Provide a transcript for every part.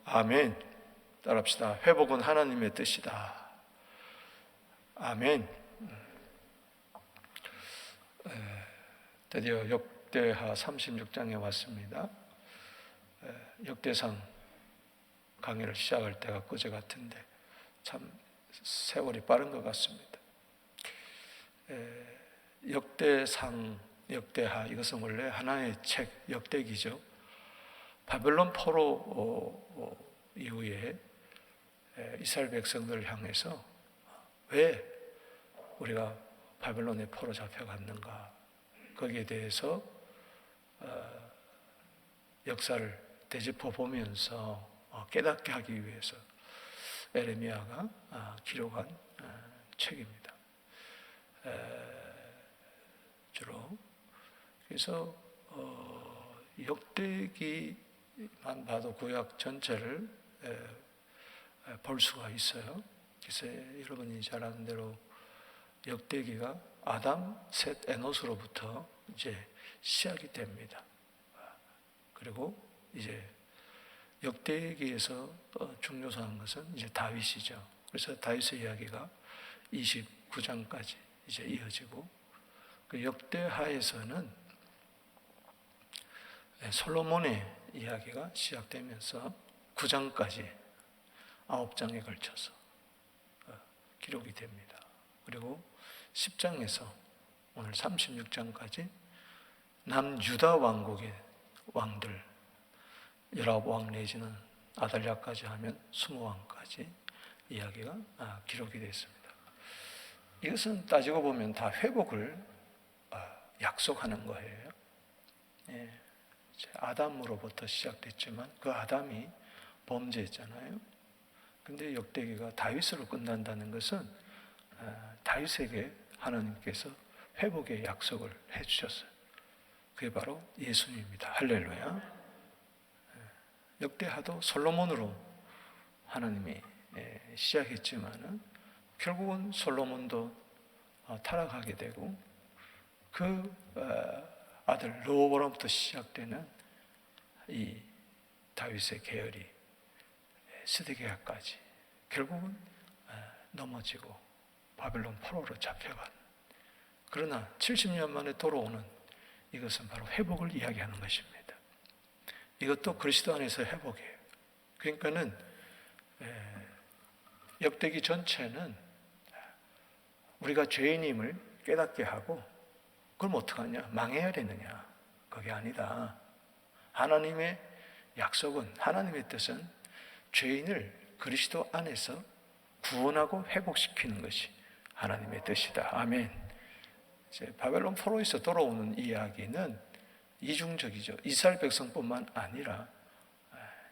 아멘. 따라합시다. 회복은 하나님의 뜻이다. 아멘. 드디어 역대하 36장에 왔습니다. 역대상 강의를 시작할 때가 그제 같은데 참 세월이 빠른 것 같습니다. 역대상, 역대하, 이것은 원래 하나의 책, 역대기죠. 바벨론 포로 이후에 이스라엘 백성들을 향해서 왜 우리가 바벨론의 포로 잡혀갔는가, 거기에 대해서 역사를 되짚어 보면서 깨닫게 하기 위해서 에레미야가 기록한 책입니다. 주로 그래서 역대기만 봐도 구약 전체를 볼 수가 있어요. 그래서 여러분이 잘 아는 대로 역대기가 아담, 셋, 에노스로부터 이제 시작이 됩니다. 그리고 이제 역대기에서 중요한 것은 이제 다윗이죠. 그래서 다윗의 이야기가 29장까지 이제 이어지고, 그 역대하에서는 솔로몬의 이야기가 시작되면서 9장까지 9장에 걸쳐서 기록이 됩니다. 그리고 10장에서 오늘 36장까지 남유다 왕국의 왕들 19왕 내지는 아달랴까지 하면 20왕까지 이야기가 기록이 됐습니다. 이것은 따지고 보면 다 회복을 약속하는 거예요. 아담으로부터 시작됐지만 그 아담이 범죄했잖아요. 근데 역대기가 다윗으로 끝난다는 것은 다윗에게 하나님께서 회복의 약속을 해주셨어요. 그게 바로 예수님입니다. 할렐루야. 역대하도 솔로몬으로 하나님이 시작했지만은 결국은 솔로몬도 타락하게 되고, 그 아들 르호보람부터 시작되는 이 다윗의 계열이 스데기야까지 결국은 넘어지고 바벨론 포로로 잡혀간, 그러나 70년 만에 돌아오는 이것은 바로 회복을 이야기하는 것입니다. 이것도 그리스도 안에서 회복이에요. 그러니까는 역대기 전체는 우리가 죄인임을 깨닫게 하고, 그럼 어떡하냐? 망해야 되느냐? 그게 아니다. 하나님의 약속은, 하나님의 뜻은 죄인을 그리스도 안에서 구원하고 회복시키는 것이 하나님의 뜻이다. 아멘. 이제 바벨론 포로에서 돌아오는 이야기는 이중적이죠. 이스라엘 백성뿐만 아니라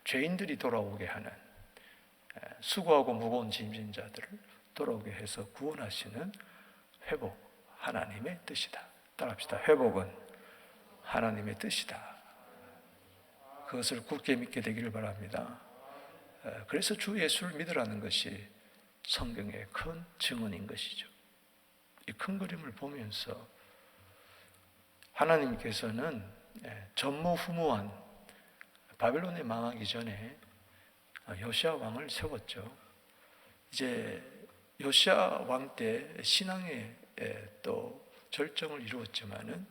죄인들이 돌아오게 하는, 수고하고 무거운 짐진 자들을 돌아오게 해서 구원하시는 회복, 하나님의 뜻이다. 따라합시다. 회복은 하나님의 뜻이다. 그것을 굳게 믿게 되기를 바랍니다. 그래서 주 예수를 믿으라는 것이 성경의 큰 증언인 것이죠. 이 큰 그림을 보면서 하나님께서는 전무후무한 바벨론에 망하기 전에 요시야 왕을 세웠죠. 이제 요시야 왕 때 신앙의 또 절정을 이루었지만은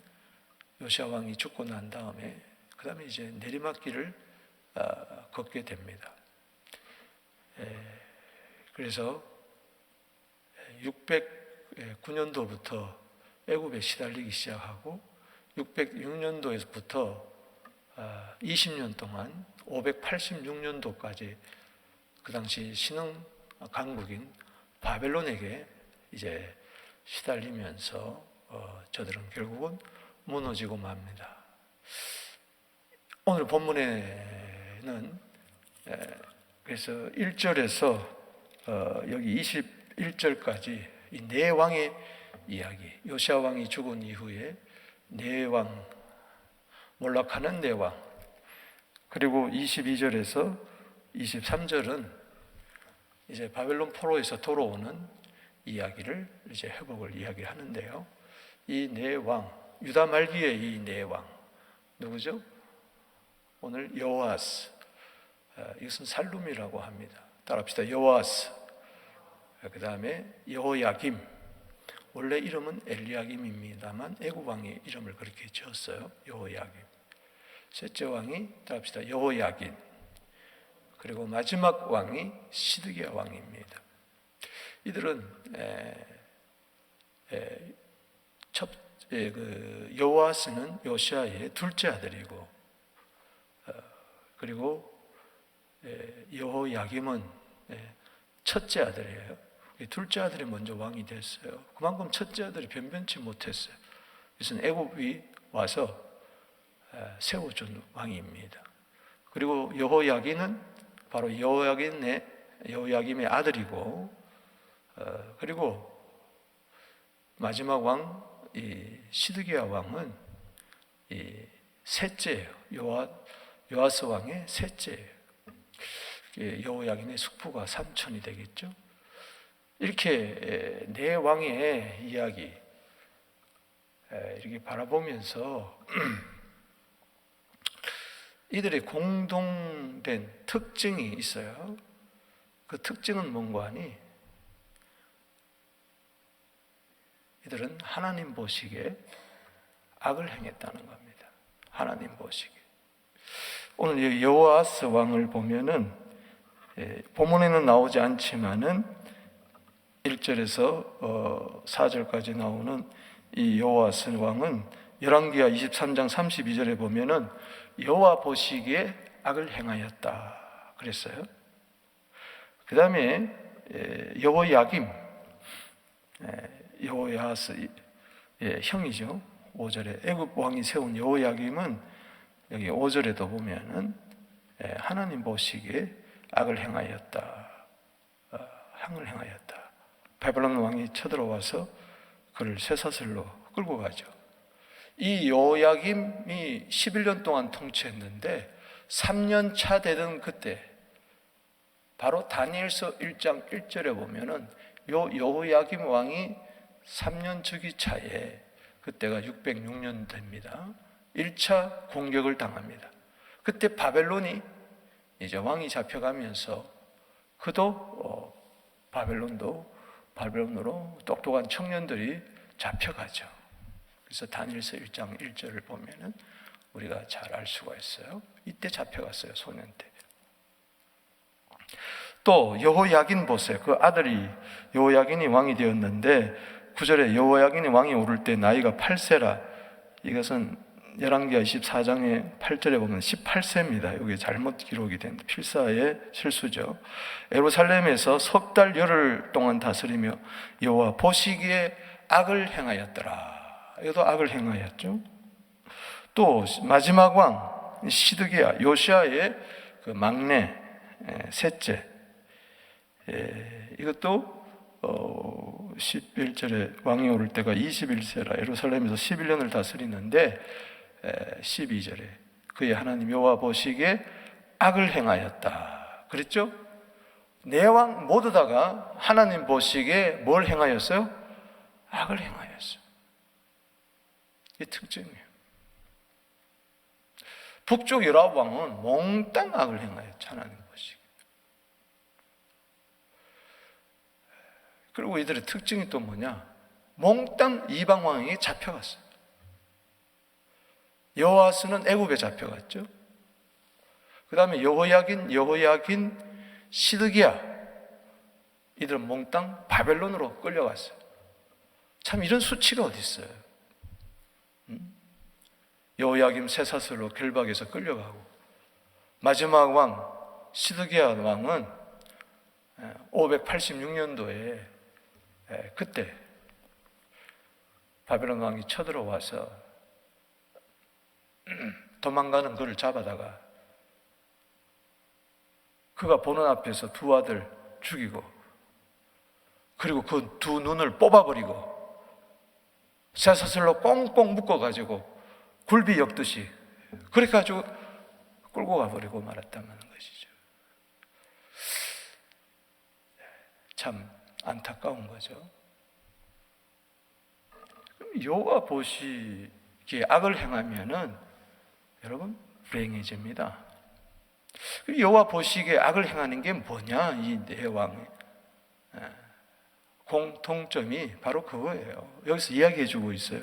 요시야 왕이 죽고 난 다음에 그 다음에 이제 내리막길을 걷게 됩니다. 그래서 609년도부터 애굽에 시달리기 시작하고 606년도에서부터 20년 동안 586년도까지 그 당시 신흥 강국인 바벨론에게 이제 시달리면서 저들은 결국은 무너지고 맙니다. 오늘 본문에는 그래서 1절에서 여기 21절까지 이 네 왕의 이야기, 요시야 왕이 죽은 이후에 네 왕, 몰락하는 네 왕, 그리고 22절에서 23절은 이제 바벨론 포로에서 돌아오는 이야기를 이제 회복을 이야기하는데요. 이 네 왕, 유다 말기의 이 네 왕 누구죠? 오늘 여호아스, 이것은 살룸이라고 합니다. 따라합시다. 여호아스, 그 다음에 여호야김. 원래 이름은 엘리야김입니다만 애굽 왕이 이름을 그렇게 지었어요. 여호야김. 셋째 왕이 따라합시다. 여호야긴. 그리고 마지막 왕이 시드기야 왕입니다. 이들은 여호아스는 요시아의 둘째 아들이고, 그리고 여호야김은 첫째 아들이에요. 둘째 아들이 먼저 왕이 됐어요. 그만큼 첫째 아들이 변변치 못했어요. 이것은 애굽이 와서 세워준 왕입니다. 그리고 여호야긴은 바로 여호야김의 아들이고, 그리고 마지막 왕 이 시드기야 왕은 이 셋째예요. 요아스 왕의 셋째예요. 여호야긴의 숙부가 삼촌이 되겠죠. 이렇게 네 왕의 이야기 이렇게 바라보면서 이들의 공동된 특징이 있어요. 그 특징은 뭔가 하니, 이들은 하나님 보시기에 악을 행했다는 겁니다. 하나님 보시기에. 오늘 여호아스 왕을 보면은 본문에는 나오지 않지만은 1절에서 4절까지 나오는 이 여호아스 왕은 열왕기하 23장 32절에 보면은 여호와 보시기에 악을 행하였다 그랬어요. 그 다음에 여호야김, 여호야스 형이죠. 5절에 애굽 왕이 세운 여호야김은 여기 5절에도 보면은 하나님 보시기에 악을 행하였다. 악을 행하였다. 바벨론 왕이 쳐들어와서 그를 쇠사슬로 끌고 가죠. 이 여호야김이 11년 동안 통치했는데 3년 차 되던 그때, 바로 다니엘서 1장 1절에 보면은 여호야김 왕이 3년 즉위 차에, 그때가 606년 됩니다. 1차 공격을 당합니다. 그때 바벨론이 이제 왕이 잡혀가면서 그도 바벨론으로 똑똑한 청년들이 잡혀가죠. 그래서 다니엘서 1장 1절을 보면은 우리가 잘 알 수가 있어요. 이때 잡혀갔어요, 소년 때. 또 여호야긴 보세요. 그 아들이 여호야긴이 왕이 되었는데 9절에 여호야긴이 왕이 오를 때 나이가 8세라. 이것은 열왕기하 24장의 8절에 보면 18세입니다. 여기 잘못 기록이 된 필사의 실수죠. 예루살렘에서 석 달 열흘 동안 다스리며 여호와 보시기에 악을 행하였더라. 이것도 악을 행하였죠. 또 마지막 왕 시드기야, 요시아의 그 막내 셋째, 이것도 11절에 왕이 오를 때가 21세라. 예루살렘에서 11년을 다스리는데 12절에 그의 하나님 여호와 보시기에 악을 행하였다 그랬죠? 네 왕 모두 다가 하나님 보시기에 뭘 행하였어요? 악을 행하였어요. 이게 특징이에요. 북쪽 열아홉 왕은 몽땅 악을 행하였죠. 하나님 보시기에. 그리고 이들의 특징이 또 뭐냐? 몽땅 이방 왕에게 잡혀갔어요. 여호아스는 애굽에 잡혀갔죠. 그 다음에 여호야긴, 시드기야, 이들은 몽땅 바벨론으로 끌려갔어요. 참 이런 수치가 어디 있어요? 여호야김 쇠사슬로 결박해서 끌려가고, 마지막 왕 시드기야 왕은 586년도에 그때 바벨론 왕이 쳐들어와서 도망가는 그를 잡아다가 그가 보는 앞에서 두 아들 죽이고, 그리고 그 두 눈을 뽑아버리고 쇠사슬로 꽁꽁 묶어가지고 굴비 엮듯이 그렇게 가지고 끌고 가버리고 말았다는 것이죠. 참 안타까운 거죠. 여호와 보시기에 악을 행하면은 여러분 불행해집니다. 여호와 보시기에 악을 행하는 게 뭐냐? 이 네 왕의 공통점이 바로 그거예요. 여기서 이야기해 주고 있어요.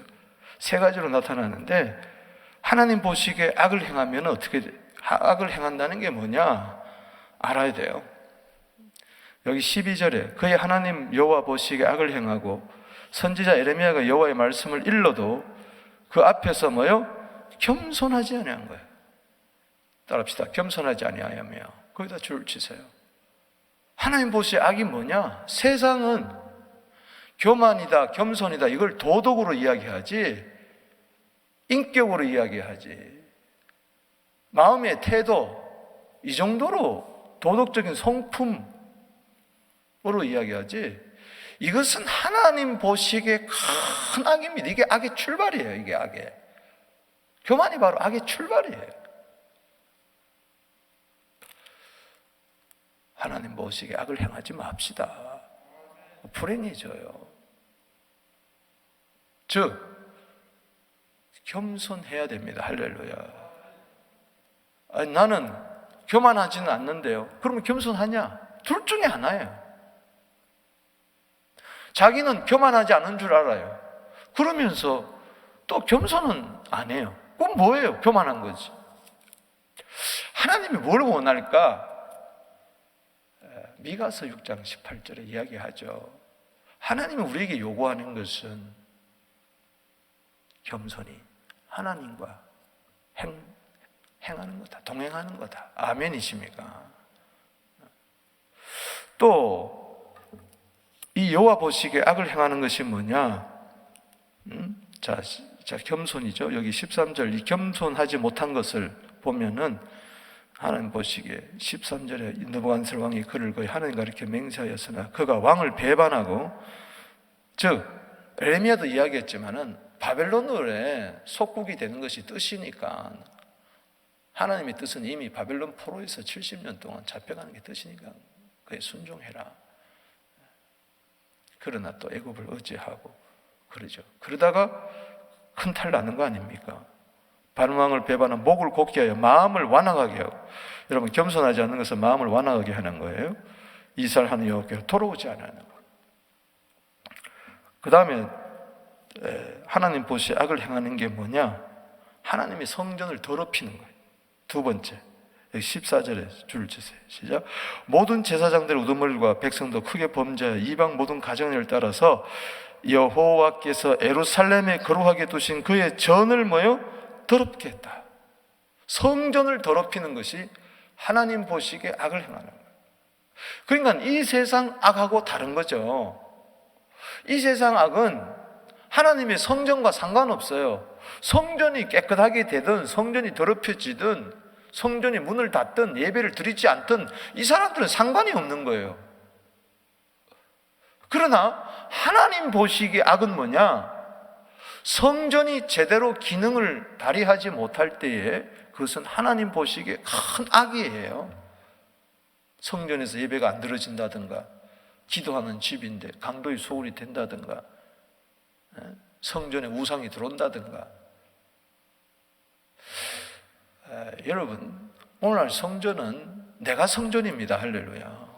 세 가지로 나타나는데, 하나님 보시기에 악을 행하면 어떻게, 악을 행한다는 게 뭐냐? 알아야 돼요. 여기 12절에 그의 하나님 여호와 보시기에 악을 행하고 선지자 에레미야가 여호와의 말씀을 일러도 그 앞에서 뭐요? 겸손하지 아니한 거예요. 따라합시다. 겸손하지 아니하며. 거기다 줄을 치세요. 하나님 보시기에 악이 뭐냐? 세상은 교만이다, 겸손이다, 이걸 도덕으로 이야기하지 인격으로 이야기하지, 마음의 태도, 이 정도로 도덕적인 성품으로 이야기하지, 이것은 하나님 보시기에 큰 악입니다. 이게 악의 출발이에요. 이게 악의, 교만이 바로 악의 출발이에요. 하나님 보시기에 악을 행하지 맙시다. 불행해져요. 즉 겸손해야 됩니다. 할렐루야. 아니, 나는 교만하지는 않는데요. 그러면 겸손하냐? 둘 중에 하나예요. 자기는 교만하지 않은 줄 알아요. 그러면서 또 겸손은 안 해요. 그럼 뭐예요? 교만한 거지. 하나님이 뭘 원할까? 미가서 6장 18절에 이야기하죠. 하나님이 우리에게 요구하는 것은 겸손히 하나님과 행하는 거다, 동행하는 거다. 아멘이십니까? 또 이 여호와 보시기에 악을 행하는 것이 뭐냐? 자, 겸손이죠. 여기 13절 이 겸손하지 못한 것을 보면은 하나님 보시기에 13절에 느부갓네살 왕이 그를 거의 하나님 가리켜 맹세하였으나 그가 왕을 배반하고, 즉 에레미야도 이야기했지만은 바벨론의 속국이 되는 것이 뜻이니까, 하나님의 뜻은 이미 바벨론 포로에서 70년 동안 잡혀가는 게 뜻이니까 그에 순종해라. 그러나 또 애굽을 의지하고 그러죠. 그러다가 큰 탈 나는 거 아닙니까? 바알왕을 배반한 목을 곱게 하여 마음을 완악하게 하고, 여러분 겸손하지 않는 것은 마음을 완악하게 하는 거예요. 이스라엘하는 여호와께로 돌아오지 않는 거. 그 다음에 하나님 보시기에 악을 행하는 게 뭐냐? 하나님의 성전을 더럽히는 거예요. 두 번째, 여기 14절에 줄을 치세요. 시작. 모든 제사장들의 우두머리와 백성도 크게 범죄하여 이방 모든 가정을 따라서 여호와께서 예루살렘에 거룩하게 두신 그의 전을 뭐요? 더럽게 했다. 성전을 더럽히는 것이 하나님 보시기에 악을 행하는 거예요. 그러니까 이 세상 악하고 다른 거죠. 이 세상 악은 하나님의 성전과 상관없어요. 성전이 깨끗하게 되든 성전이 더럽혀지든 성전이 문을 닫든 예배를 드리지 않든 이 사람들은 상관이 없는 거예요. 그러나 하나님 보시기에 악은 뭐냐? 성전이 제대로 기능을 발휘하지 못할 때에 그것은 하나님 보시기에 큰 악이에요. 성전에서 예배가 안 드려진다든가, 기도하는 집인데 강도의 소굴이 된다든가, 성전에 우상이 들어온다든가. 여러분, 오늘날 성전은 내가 성전입니다. 할렐루야.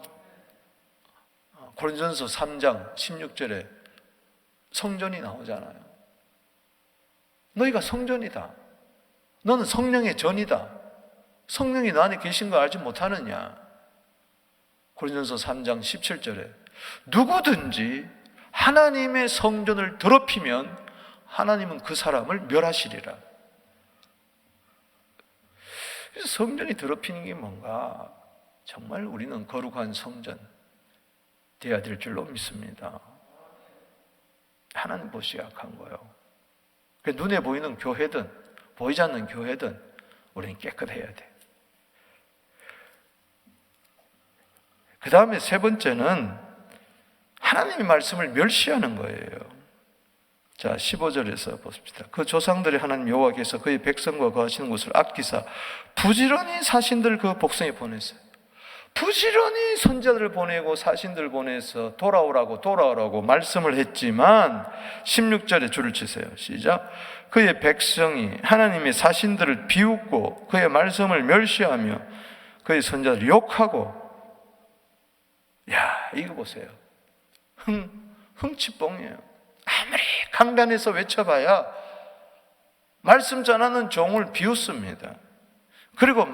고린도전서 3장 16절에 성전이 나오잖아요. 너희가 성전이다. 너는 성령의 전이다. 성령이 너 안에 계신 거 알지 못하느냐? 고린도전서 3장 17절에 누구든지 하나님의 성전을 더럽히면 하나님은 그 사람을 멸하시리라. 그래서 성전이 더럽히는 게 뭔가? 정말 우리는 거룩한 성전 되어야 될 줄로 믿습니다. 하나님 보시기에 악한 거예요. 눈에 보이는 교회든 보이지 않는 교회든 우리는 깨끗해야 돼. 그 다음에 세 번째는 하나님의 말씀을 멸시하는 거예요. 자, 15절에서 보십시다. 그 조상들의 하나님 여호와께서 그의 백성과 거하시는 곳을 아끼사 부지런히 사신들 그 복성에 보냈어요. 부지런히 선지자들을 보내고 사신들을 보내서 돌아오라고 말씀을 했지만 16절에 줄을 치세요. 시작. 그의 백성이 하나님의 사신들을 비웃고 그의 말씀을 멸시하며 그의 선자들 욕하고. 야, 이거 보세요. 흥치뽕이에요. 아무리 강단에서 외쳐봐야 말씀 전하는 종을 비웃습니다. 그리고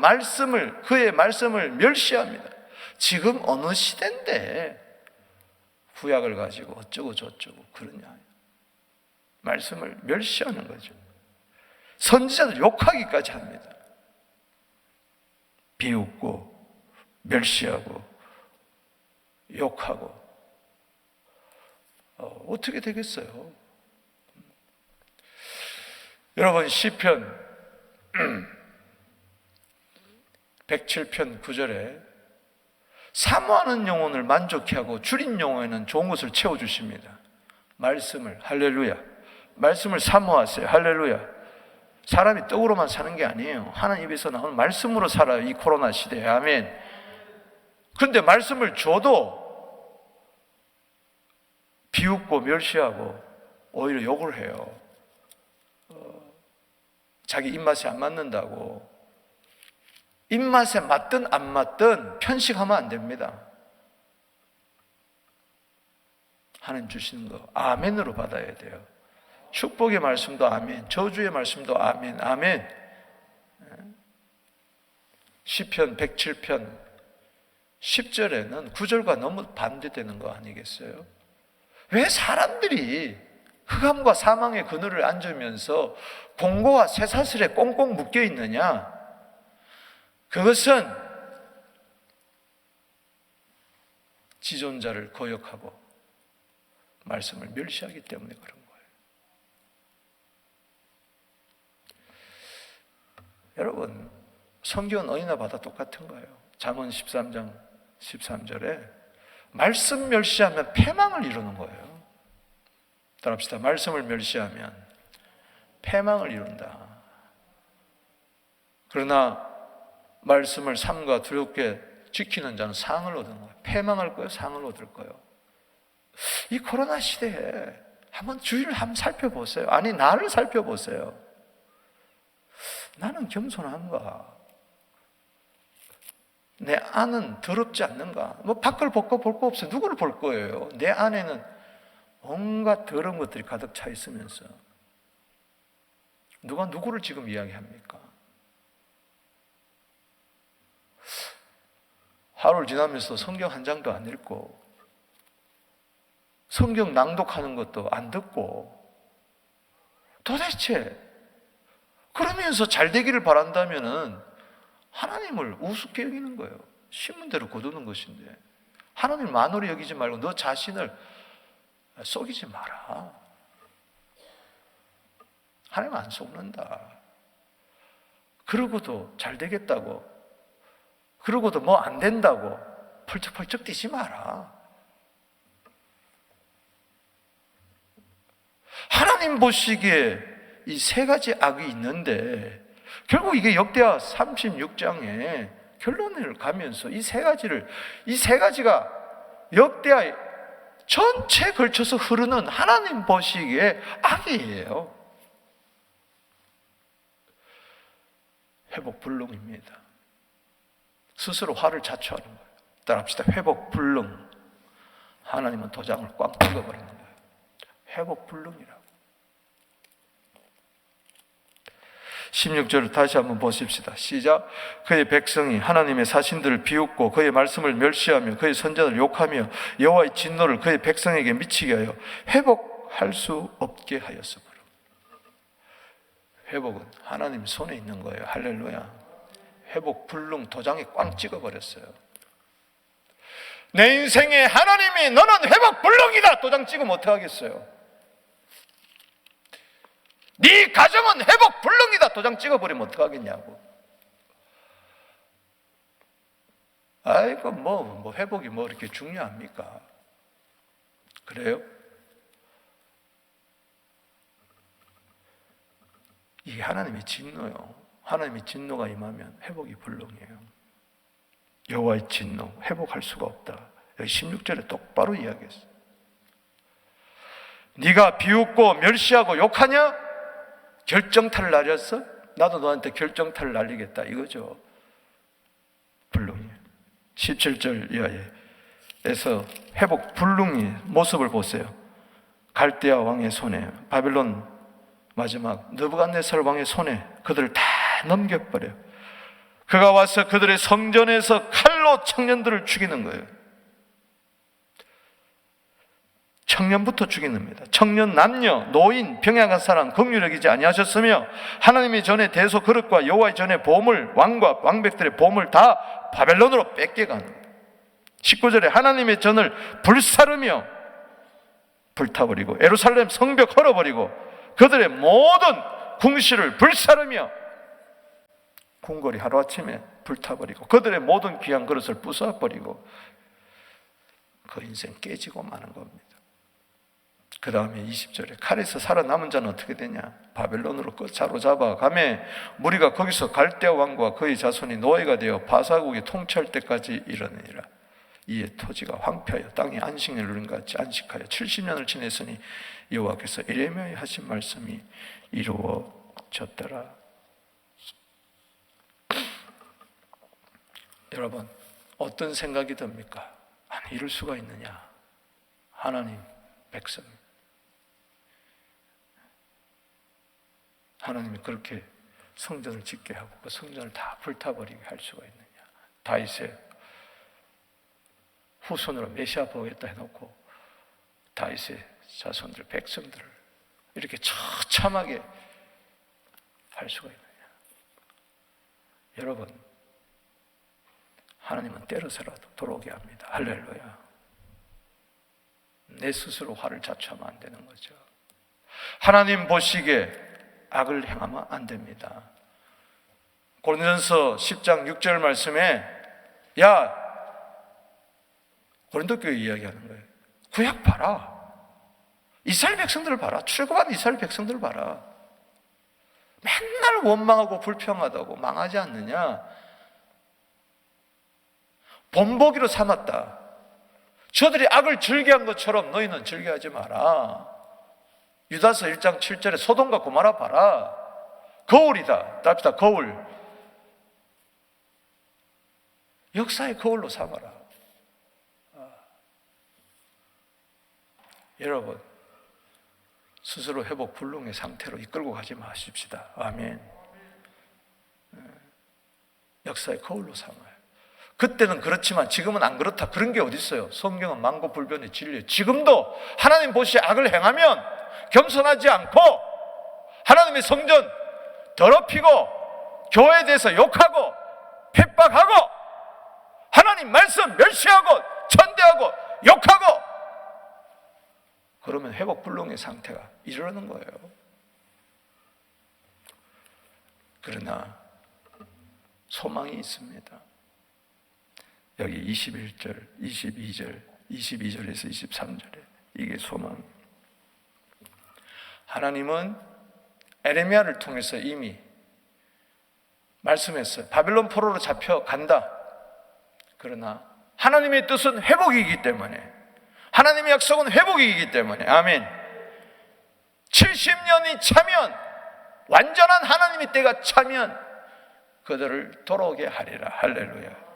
그의 말씀을 멸시합니다. 지금 어느 시대인데 구약을 가지고 어쩌고 저쩌고 그러냐. 말씀을 멸시하는 거죠. 선지자들 욕하기까지 합니다. 비웃고 멸시하고 욕하고. 어떻게 되겠어요? 여러분, 시편 107편 9절에 사모하는 영혼을 만족케 하고 줄인 영혼에는 좋은 것을 채워주십니다. 말씀을, 할렐루야. 말씀을 사모하세요. 할렐루야. 사람이 떡으로만 사는 게 아니에요. 하나님 입에서 나오는 말씀으로 살아요. 이 코로나 시대에. 아멘. 그런데 말씀을 줘도 비웃고 멸시하고 오히려 욕을 해요. 자기 입맛에 안 맞는다고. 입맛에 맞든 안 맞든 편식하면 안 됩니다. 하나님 주시는 거 아멘으로 받아야 돼요. 축복의 말씀도 아멘, 저주의 말씀도 아멘, 아멘. 시편 107편 10절에는 9절과 너무 반대되는 거 아니겠어요? 왜 사람들이 흑암과 사망의 그늘을 앉으면서 공고와 쇠사슬에 꽁꽁 묶여 있느냐? 그것은 지존자를 거역하고 말씀을 멸시하기 때문에 그런 거예요. 여러분, 성경은 어디나 봐도 똑같은 거예요. 잠언 13장 13절에 말씀 멸시하면 패망을 이루는 거예요. 따라합시다. 말씀을 멸시하면 패망을 이룬다. 그러나 말씀을 삼가 두렵게 지키는 자는 상을 얻는 거예요. 패망할 거예요? 상을 얻을 거예요? 이 코로나 시대에 한번 주위를 한번 살펴보세요. 아니, 나를 살펴보세요. 나는 겸손한가? 내 안은 더럽지 않는가? 뭐 밖을 볼 거 없어요. 누구를 볼 거예요? 내 안에는 온갖 더러운 것들이 가득 차 있으면서 누가 누구를 지금 이야기합니까? 하루를 지나면서 성경 한 장도 안 읽고 성경 낭독하는 것도 안 듣고 도대체 그러면서 잘 되기를 바란다면은 하나님을 우습게 여기는 거예요. 심은 대로 거두는 것인데 하나님을 만으로 여기지 말고 너 자신을 속이지 마라. 하나님 안 속는다. 그러고도 잘 되겠다고, 그러고도 뭐 안 된다고 펄쩍펄쩍 뛰지 마라. 하나님 보시기에 이 세 가지 악이 있는데 결국 이게 역대하 36장에 결론을 가면서 이 세 가지가 역대하 전체에 걸쳐서 흐르는 하나님 보시기에 악이에요. 회복불능입니다. 스스로 화를 자초하는 거예요. 따라합시다. 회복불능. 하나님은 도장을 꽝 찍어버리는 거예요. 회복불능이라고. 16절을 다시 한번 보십시다. 시작. 그의 백성이 하나님의 사신들을 비웃고 그의 말씀을 멸시하며 그의 선자들을 욕하며 여호와의 진노를 그의 백성에게 미치게 하여 회복할 수 없게 하였으므로. 회복은 하나님 손에 있는 거예요. 할렐루야. 회복 불능 도장에 꽝 찍어버렸어요. 내 인생에 하나님이 너는 회복 불능이다 도장 찍으면 어떡하겠어요? 네 가정은 회복 불능이다 도장 찍어버리면 어떡하겠냐고. 아이고 뭐 회복이 뭐 이렇게 중요합니까? 그래요? 이게 하나님의 진노요. 하나님의 진노가 임하면 회복이 불능이에요. 여호와의 진노, 회복할 수가 없다. 여기 16절에 똑바로 이야기했어요. 네가 비웃고 멸시하고 욕하냐? 결정타를 날렸어? 나도 너한테 결정타를 날리겠다 이거죠. 불능이에요. 17절 이하에서 회복 불능이 모습을 보세요. 갈대아 왕의 손에, 바빌론 마지막 느부갓네살 왕의 손에 그들을 다 넘겨버려요. 그가 와서 그들의 성전에서 칼로 청년들을 죽이는 거예요. 청년부터 죽이는 겁니다. 청년, 남녀, 노인, 병약한 사람 긍휼히 여기지 아니하셨으며 하나님의 전에 대소 그릇과 여호와의 전에 보물, 왕과 왕백들의 보물 다 바벨론으로 뺏겨가는 거예요. 19절에 하나님의 전을 불사르며 불타버리고 예루살렘 성벽 헐어버리고 그들의 모든 궁실을 불사르며 궁궐이 하루아침에 불타버리고 그들의 모든 귀한 그릇을 부숴버리고 그 인생 깨지고 마는 겁니다. 그 다음에 20절에 칼에서 살아남은 자는 어떻게 되냐? 바벨론으로 사로잡아 가매 무리가 거기서 갈대아 왕과 그의 자손이 노예가 되어 바사국이 통치할 때까지 이르느니라. 이에 토지가 황폐하여 땅이 안식년을 누린 것 같이 안식하여 70년을 지냈으니 여호와께서 예레미야에 하신 말씀이 이루어졌더라. 여러분, 어떤 생각이 듭니까? 아니, 이럴 수가 있느냐? 하나님 백성, 하나님이 그렇게 성전을 짓게 하고 그 성전을 다 불타버리게 할 수가 있느냐? 다윗의 후손으로 메시아 보겠다 해놓고 다윗의 자손들, 백성들을 이렇게 처참하게 할 수가 있느냐? 여러분, 하나님은 때려서라도 돌아오게 합니다. 할렐루야. 내 스스로 화를 자초하면 안 되는 거죠. 하나님 보시기에 악을 행하면 안 됩니다. 고린도전서 10장 6절 말씀에 고린도 교회 이야기하는 거예요. 구약 봐라. 이스라엘 백성들을 봐라. 출애굽한 이스라엘 백성들을 봐라. 맨날 원망하고 불평하다고 망하지 않느냐? 본보기로 삼았다. 저들이 악을 즐겨한 것처럼 너희는 즐겨하지 마라. 유다서 1장 7절에 소돔과 고모라 봐라. 거울이다. 답시다. 거울. 역사의 거울로 삼아라. 여러분, 스스로 회복 불능의 상태로 이끌고 가지 마십시다. 아멘. 역사의 거울로 삼아요. 그때는 그렇지만 지금은 안 그렇다. 그런 게 어디 있어요? 성경은 만고불변의 진리예요. 지금도 하나님 보시에 악을 행하면 겸손하지 않고 하나님의 성전 더럽히고 교회에 대해서 욕하고 핍박하고 하나님 말씀 멸시하고 천대하고 욕하고 그러면 회복 불능의 상태가 이르는 거예요. 그러나 소망이 있습니다. 여기 21절, 22절, 22절에서 23절에 이게 소망. 하나님은 에레미야를 통해서 이미 말씀했어요. 바벨론 포로로 잡혀간다. 그러나 하나님의 뜻은 회복이기 때문에, 하나님의 약속은 회복이기 때문에, 아멘. 70년이 차면, 완전한 하나님의 때가 차면 그들을 돌아오게 하리라. 할렐루야.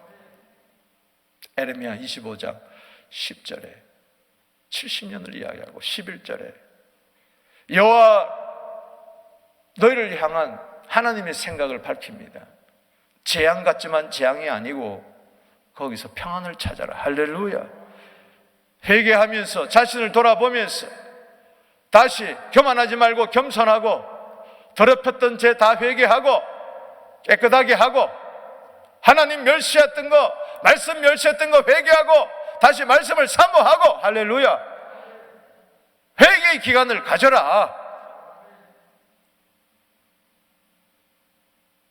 에레미야 25장 10절에 70년을 이야기하고 11절에 여호와 너희를 향한 하나님의 생각을 밝힙니다. 재앙 같지만 재앙이 아니고 거기서 평안을 찾아라. 할렐루야. 회개하면서 자신을 돌아보면서 다시 교만하지 말고 겸손하고 더럽혔던 죄 다 회개하고 깨끗하게 하고 하나님 멸시했던 거, 말씀 멸시했던 거 회개하고 다시 말씀을 사모하고, 할렐루야. 회개의 기간을 가져라.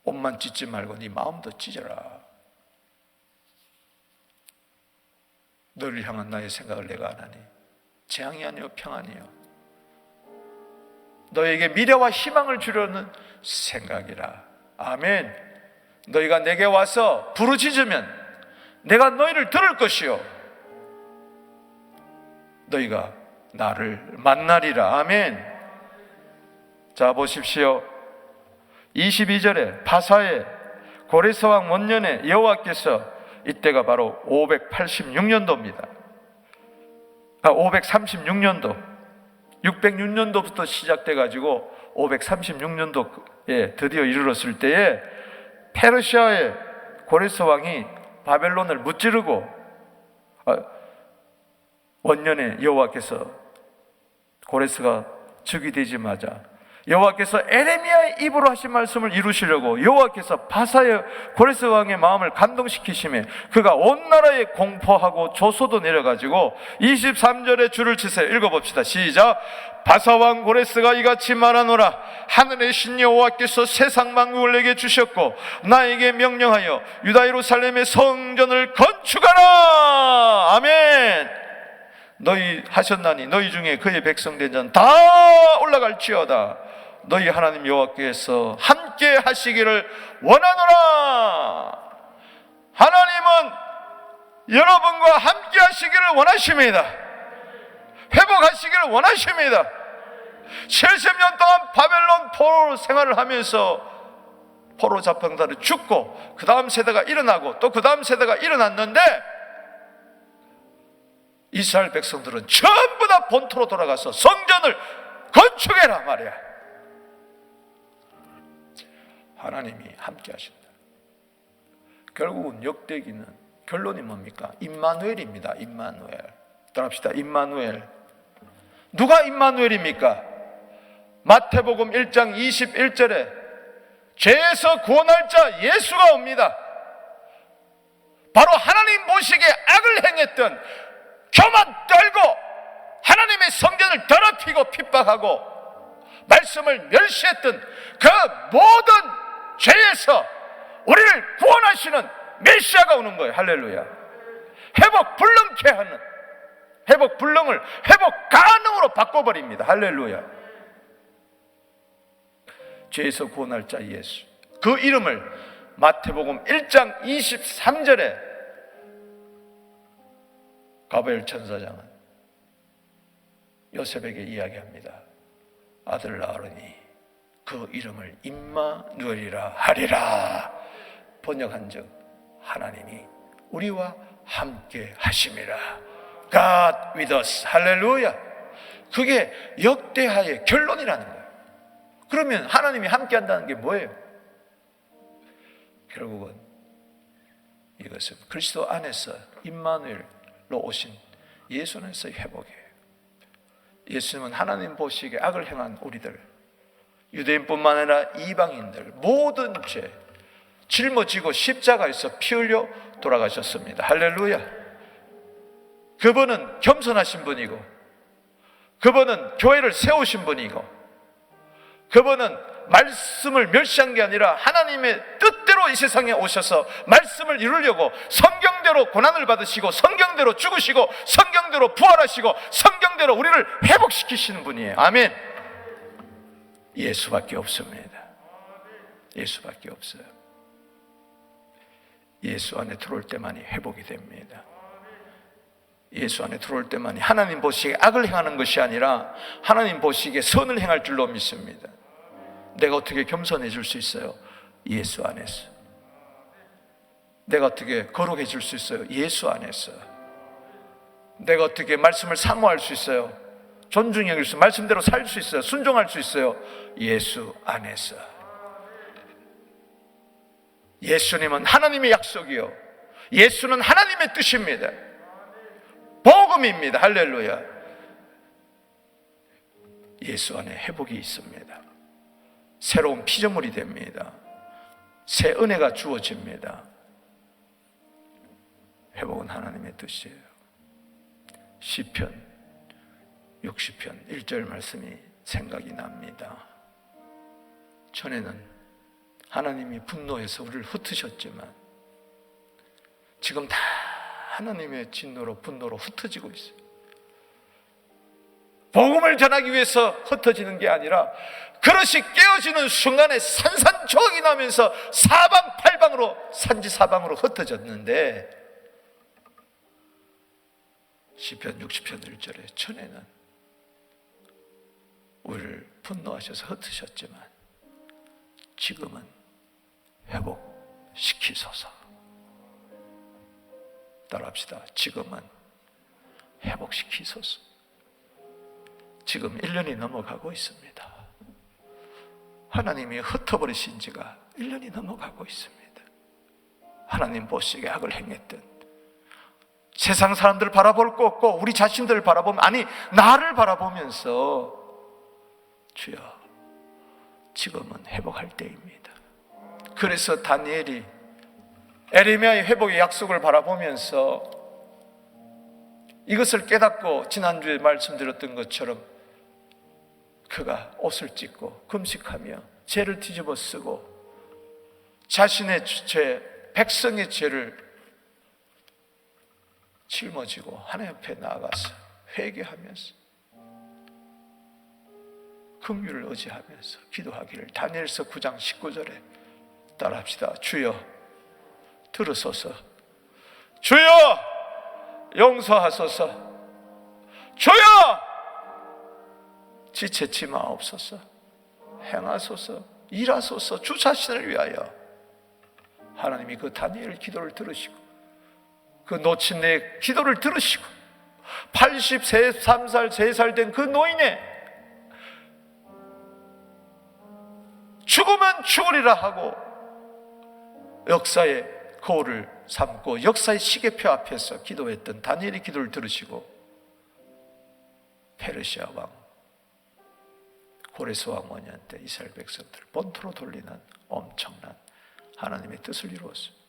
옷만 찢지 말고 네 마음도 찢어라. 너를 향한 나의 생각을 내가 안 하니 재앙이 아니요 평안이요 너에게 미래와 희망을 주려는 생각이라. 아멘. 너희가 내게 와서 부르짖으면 내가 너희를 들을 것이요 너희가 나를 만나리라. 아멘. 자, 보십시오. 22절에 바사에 고레스 왕 원년에 여호와께서, 이때가 바로 586년도입니다. 536년도, 606년도부터 시작돼 가지고 536년도에 드디어 이르렀을 때에 페르시아의 고레스 왕이 바벨론을 무찌르고 원년에 여호와께서 고레스가 즉위 되자마자 여호와께서 에레미야의 입으로 하신 말씀을 이루시려고 여호와께서 바사의 고레스 왕의 마음을 감동시키심에 그가 온 나라에 공포하고 조소도 내려가지고 23절에 줄을 치세요. 읽어봅시다. 시작. 바사 왕 고레스가 이같이 말하노라. 하늘의 신 여호와께서 세상 만국을 내게 주셨고 나에게 명령하여 유다 예루살렘의 성전을 건축하라. 아멘. 너희 하셨나니 너희 중에 그의 백성 된 자는 다 올라갈지어다. 너희 하나님 여호와께서 함께 하시기를 원하노라. 하나님은 여러분과 함께 하시기를 원하십니다. 회복하시기를 원하십니다. 70년 동안 바벨론 포로 생활을 하면서 포로 잡혀서 죽고 그 다음 세대가 일어나고 또 그 다음 세대가 일어났는데 이스라엘 백성들은 전부 다 본토로 돌아가서 성전을 건축해라 말이야. 하나님이 함께 하신다. 결국은 역대기는 결론이 뭡니까? 임마누엘입니다. 임마누엘. 따라합시다. 임마누엘. 누가 임마누엘입니까? 마태복음 1장 21절에 죄에서 구원할 자 예수가 옵니다. 바로 하나님 보시기에 악을 행했던, 교만 떨고 하나님의 성전을 더럽히고 핍박하고 말씀을 멸시했던 그 모든 죄에서 우리를 구원하시는 메시아가 오는 거예요. 할렐루야. 회복 불능케 하는, 회복 불능을 회복 가능으로 바꿔버립니다. 할렐루야. 죄에서 구원할 자 예수, 그 이름을 마태복음 1장 23절에 가브리엘 천사장은 요셉에게 이야기합니다. 아들 낳으리니 그 이름을 임마누엘이라 하리라. 번역한즉 하나님이 우리와 함께 하심이라. God with us. 할렐루야. 그게 역대하의 결론이라는 거예요. 그러면 하나님이 함께 한다는 게 뭐예요? 결국은 이것은 그리스도 안에서 임마누엘로 오신 예수 안에서의 회복이에요. 예수님은 하나님 보시기에 악을 행한 우리들, 유대인뿐만 아니라 이방인들 모든 죄 짊어지고 십자가에서 피 흘려 돌아가셨습니다. 할렐루야. 그분은 겸손하신 분이고, 그분은 교회를 세우신 분이고, 그분은 말씀을 멸시한 게 아니라 하나님의 뜻대로 이 세상에 오셔서 말씀을 이루려고 성경대로 고난을 받으시고 성경대로 죽으시고 성경대로 부활하시고 성경대로 우리를 회복시키시는 분이에요. 아멘. 예수밖에 없습니다. 예수밖에 없어요. 예수 안에 들어올 때만이 회복이 됩니다. 예수 안에 들어올 때만이 하나님 보시기에 악을 행하는 것이 아니라 하나님 보시기에 선을 행할 줄로 믿습니다. 내가 어떻게 겸손해질 수 있어요? 예수 안에서. 내가 어떻게 거룩해질 수 있어요? 예수 안에서. 내가 어떻게 말씀을 사모할 수 있어요? 존중히 여길 수, 말씀대로 살 수 있어요? 순종할 수 있어요? 예수 안에서. 예수님은 하나님의 약속이요, 예수는 하나님의 뜻입니다. 복음입니다. 할렐루야. 예수 안에 회복이 있습니다. 새로운 피조물이 됩니다. 새 은혜가 주어집니다. 회복은 하나님의 뜻이에요. 시편 60편 1절 말씀이 생각이 납니다. 전에는 하나님이 분노해서 우리를 흩으셨지만 지금 다 하나님의 진노로 분노로 흩어지고 있어요. 복음을 전하기 위해서 흩어지는 게 아니라 그릇이 깨어지는 순간에 산산조각이 나면서 사방팔방으로, 산지사방으로 흩어졌는데 시편 60편 1절에 전에는 우리를 분노하셔서 흩으셨지만 지금은 회복, 회복시키소서. 따라합시다. 지금은 회복시키소서. 지금 1년이 넘어가고 있습니다. 하나님이 흩어버리신 지가 1년이 넘어가고 있습니다. 하나님 보시기에 악을 행했던 세상 사람들을 바라볼 거 없고 우리 자신들을 바라보면, 아니 나를 바라보면서 주여 지금은 회복할 때입니다. 그래서 다니엘이 에레미야의 회복의 약속을 바라보면서 이것을 깨닫고 지난주에 말씀드렸던 것처럼 그가 옷을 찢고 금식하며 죄를 뒤집어 쓰고 자신의 죄, 백성의 죄를 짊어지고 하나님 앞에 나아가서 회개하면서 긍휼을 의지하면서 기도하기를, 다니엘서 9장 19절에 따라합시다. 주여 들으소서, 주여 용서하소서, 주여 지체치 마옵소서, 행하소서, 일하소서. 주 자신을 위하여. 하나님이 그 다니엘 기도를 들으시고 그 놓친 내 기도를 들으시고 83살 3살 된 그 노인의 죽으면 죽으리라 하고 역사의 거울을 삼고 역사의 시계표 앞에서 기도했던 다니엘의 기도를 들으시고 페르시아 왕 고레스 왕 원년 때 이스라엘 백성들을 본토로 돌리는 엄청난 하나님의 뜻을 이루었습니다.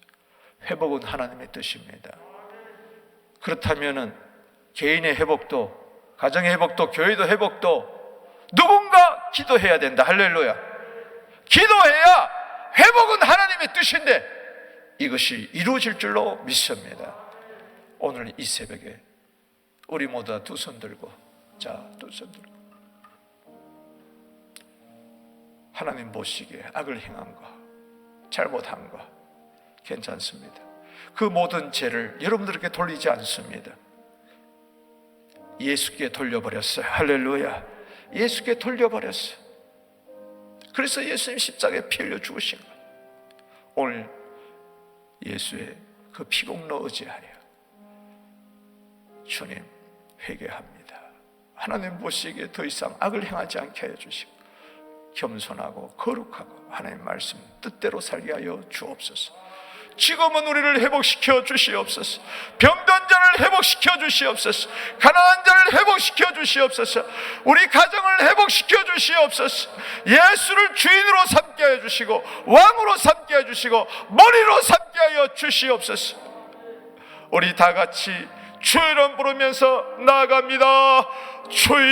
회복은 하나님의 뜻입니다. 그렇다면 개인의 회복도, 가정의 회복도, 교회도 회복도 누군가 기도해야 된다. 할렐루야. 기도해야 회복은 하나님의 뜻인데 이것이 이루어질 줄로 믿습니다. 오늘 이 새벽에 우리 모두 두 손 들고, 자, 두 손 들고 하나님 보시기에 악을 행한 거, 잘못한 거 괜찮습니다. 그 모든 죄를 여러분들에게 돌리지 않습니다. 예수께 돌려버렸어요. 할렐루야. 예수께 돌려버렸어요. 그래서 예수님 십자가에 피 흘려 죽으신 거예요. 오늘 예수의 그 피공로 의지하여 주님 회개합니다. 하나님 보시기에 더 이상 악을 행하지 않게 하여 주시고 겸손하고 거룩하고 하나님 말씀 뜻대로 살게 하여 주옵소서. 지금은 우리를 회복시켜 주시옵소서. 병든 자를 회복시켜 주시옵소서. 가난한 자를 회복시켜 주시옵소서. 우리 가정을 회복시켜 주시옵소서. 예수를 주인으로 삼게 하여 주시고 왕으로 삼게 하여 주시고 머리로 삼게 하여 주시옵소서. 우리 다 같이 주의 이름 부르면서 나아갑니다. 주의